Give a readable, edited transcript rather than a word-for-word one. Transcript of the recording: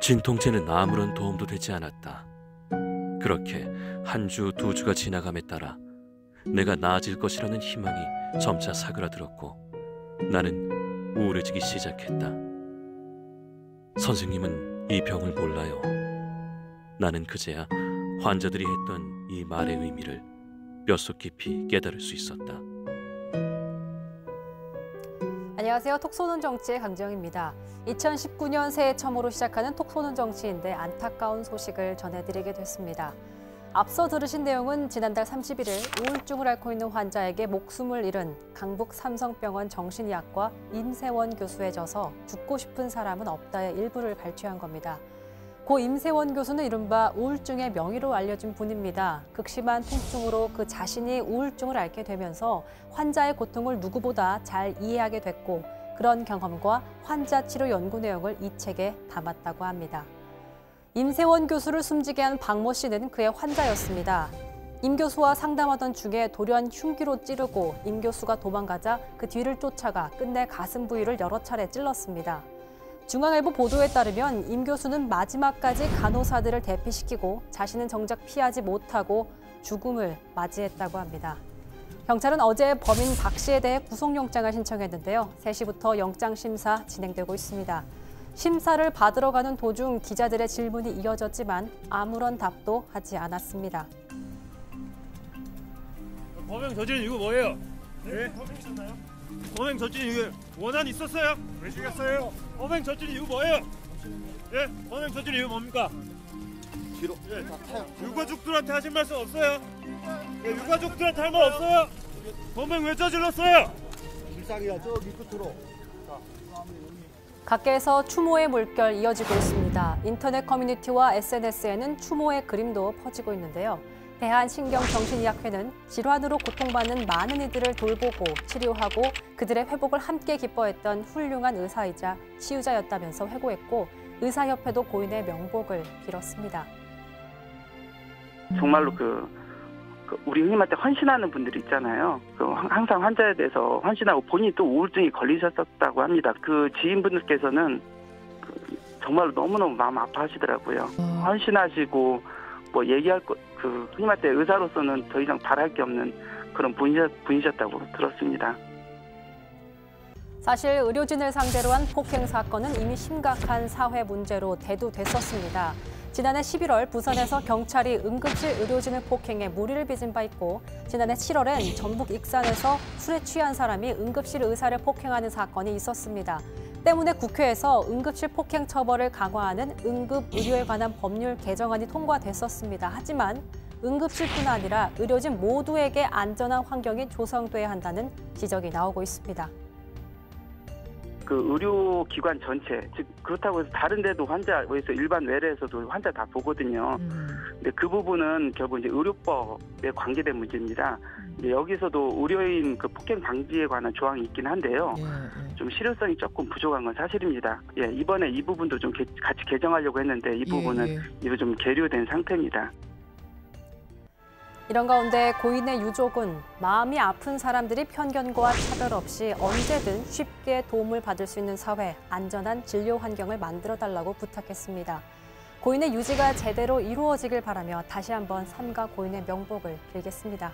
진통제는 아무런 도움도 되지 않았다. 그렇게 한 주, 두 주가 지나감에 따라 내가 나아질 것이라는 희망이 점차 사그라들었고 나는 우울해지기 시작했다. 선생님은 이 병을 몰라요. 나는 그제야 환자들이 했던 이 말의 의미를 뼛속 깊이 깨달을 수 있었다. 안녕하세요. 톡 쏘는 정치의 강지영입니다. 2019년 새해 처음으로 시작하는 톡 쏘는 정치인데 안타까운 소식을 전해드리게 됐습니다. 앞서 들으신 내용은 지난달 31일 우울증을 앓고 있는 환자에게 목숨을 잃은 강북 삼성병원 정신의학과 임세원 교수에 져서 죽고 싶은 사람은 없다의 일부를 발췌한 겁니다. 고 임세원 교수는 이른바 우울증의 명의로 알려진 분입니다. 극심한 통증으로 그 자신이 우울증을 앓게 되면서 환자의 고통을 누구보다 잘 이해하게 됐고 그런 경험과 환자 치료 연구 내용을 이 책에 담았다고 합니다. 임세원 교수를 숨지게 한 박모 씨는 그의 환자였습니다. 임 교수와 상담하던 중에 돌연 흉기로 찌르고 임 교수가 도망가자 그 뒤를 쫓아가 끝내 가슴 부위를 여러 차례 찔렀습니다. 중앙일보 보도에 따르면 임 교수는 마지막까지 간호사들을 대피시키고 자신은 정작 피하지 못하고 죽음을 맞이했다고 합니다. 경찰은 어제 범인 박 씨에 대해 구속영장을 신청했는데요. 3시부터 영장심사 진행되고 있습니다. 심사를 받으러 가는 도중 기자들의 질문이 이어졌지만 아무런 답도 하지 않았습니다. 범행 저지른 이유 뭐예요? 네? 범행이셨나요? 범행 저지른 이유 원한 있었어요? 왜 죽였어요? 범행 저지른 이유 뭐예요? 예? 범행 저지른 이유 뭡니까? 뒤로. 예. 유가족들한테 하신 말씀 없어요? 예, 유가족들한테 할 말 없어요? 범행 왜 저질렀어요? 불쌍이야 저기 끝으로. 각계에서 추모의 물결 이어지고 있습니다. 인터넷 커뮤니티와 SNS에는 추모의 그림도 퍼지고 있는데요. 대한신경정신의학회는 질환으로 고통받는 많은 이들을 돌보고 치료하고 그들의 회복을 함께 기뻐했던 훌륭한 의사이자 치유자였다면서 회고했고 의사협회도 고인의 명복을 빌었습니다. 정말로 우리 형님한테 헌신하는 분들이 있잖아요. 항상 환자에 대해서 헌신하고 본인이 또 우울증이 걸리셨었다고 합니다. 그 지인분들께서는 정말로 너무너무 마음 아파하시더라고요. 헌신하시고 뭐 얘기할 것, 형님한테 의사로서는 더 이상 바랄 게 없는 그런 분이셨다고 들었습니다. 사실 의료진을 상대로 한 폭행 사건은 이미 심각한 사회 문제로 대두됐었습니다. 지난해 11월 부산에서 경찰이 응급실 의료진을 폭행해 무리를 빚은 바 있고 지난해 7월엔 전북 익산에서 술에 취한 사람이 응급실 의사를 폭행하는 사건이 있었습니다. 때문에 국회에서 응급실 폭행 처벌을 강화하는 응급의료에 관한 법률 개정안이 통과됐었습니다. 하지만 응급실뿐 아니라 의료진 모두에게 안전한 환경이 조성돼야 한다는 지적이 나오고 있습니다. 의료기관 전체, 즉 그렇다고 해서 다른 데도 환자에서 일반 외래에서도 환자 다 보거든요. 근데 그 부분은 결국 이제 의료법에 관계된 문제입니다. 근데 여기서도 의료인 폭행 방지에 관한 조항이 있긴 한데요. 좀 실효성이 조금 부족한 건 사실입니다. 예, 이번에 이 부분도 좀 같이 개정하려고 했는데 이 부분은 이거 좀 계류된 상태입니다. 이런 가운데 고인의 유족은 마음이 아픈 사람들이 편견과 차별 없이 언제든 쉽게 도움을 받을 수 있는 사회, 안전한 진료 환경을 만들어달라고 부탁했습니다. 고인의 유지가 제대로 이루어지길 바라며 다시 한번 삼가 고인의 명복을 빌겠습니다.